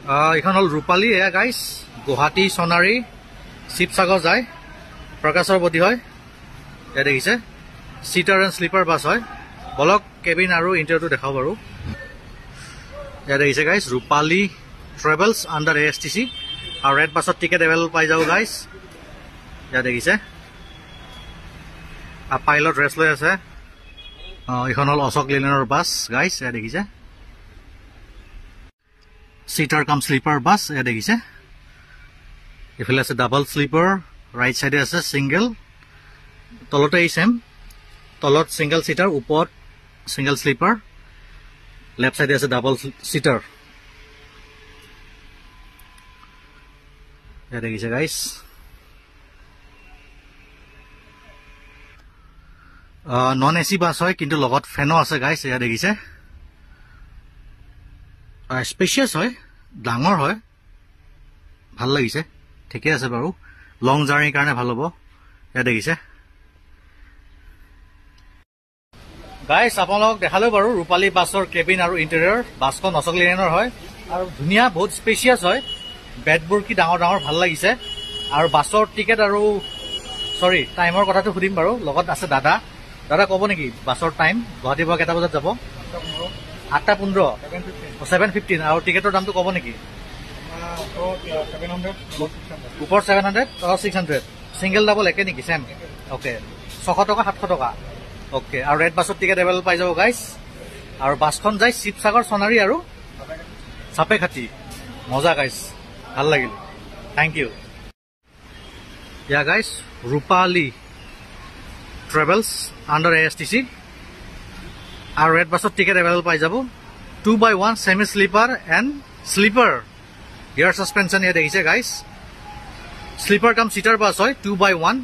এইখন হ'ল ৰূপালী এয়া গাইজ গুৱাহাটী সোণাৰী শিৱসাগৰ যায় প্ৰকাশৰ বডি হয় এয়া দেখিছে সিটাৰ এণ্ড স্লিপাৰ বাছ হয় বলক কেবিন আৰু ইণ্টেৰিয়ৰটো দেখাও বাৰু এয়া দেখিছে গাইজ ৰূপালী ট্ৰেভেলছ আণ্ডাৰ ASTC আৰু ৰেড বাছত টিকেট এভেইলেবল পাই যাব গাইজ এয়া দেখিছে পাইলট ৰেষ্ট লৈ আছে এইখন হ'ল অশোক লেলেনৰ বাছ গাইজ এয়া দেখিছে সিটাৰ কাম স্লিপাৰ বাছ এয়া দেখিছে ইফালে আছে ডাবল স্লিপাৰ ৰাইট সাইডে আছে সিঙ্গেল তলতে এই সেম তলত সিঙ্গেল সিটাৰ ওপৰত সিঙ্গেল স্লিপাৰ লেফট সাইডে আছে ডাবল সিটাৰ এয়া দেখিছে গাইজ নন AC বাছ হয় কিন্তু লগত ফেনো আছে গাইজ এয়া দেখিছে স্পেচিয়াছ হয় ডাঙৰ হয় ভাল লাগিছে ঠিকে আছে বাৰু লং জাৰ্নিৰ কাৰণে ভাল হ'ব এয়া দেখিছে গাইজ আপোনালোকক দেখালো বাৰু ৰূপালী বাছৰ কেবিন আৰু ইণ্টেৰিয়ৰ বাছখন অশোক লেলেনৰ হয় আৰু ধুনীয়া বহুত স্পেচিয়াছ হয় বেডবোৰ কি ডাঙৰ ডাঙৰ ভাল লাগিছে আৰু বাছৰ টিকেট আৰু সৰি টাইমৰ কথাটো সুধিম বাৰু লগত আছে দাদা দাদা ক'ব নেকি বাছৰ টাইম গুৱাহাটীৰ পৰা কেইটা বজাত যাব 8:15 7:15 আৰু টিকেটৰ দামটো ক'ব নেকি ওপৰ 700 তলত 600 সিঙ্গেল ডাবল একে নেকি সেম ওকে 600 টকা 700 টকা ওকে আৰু ৰেড বাছত টিকেট এভেইলেবল পাই যাব গাইজ আৰু বাছখন যায় শিৱসাগৰ সোণাৰী আৰু চাপেখাতি মজা গাইজ ভাল লাগিল থ্যাংক ইউ ইয়া গাইজ ৰূপালী ট্ৰেভেলছ আণ্ডাৰ ASTC আৰু ৰেড বাছত টিকেট এভেইলেবল পাই যাব 2x1 semi sleeper and sleeper air suspension এয়া দেখিছে গাইজ স্লিপাৰ কাম সিটাৰ বাছ হয় 2x1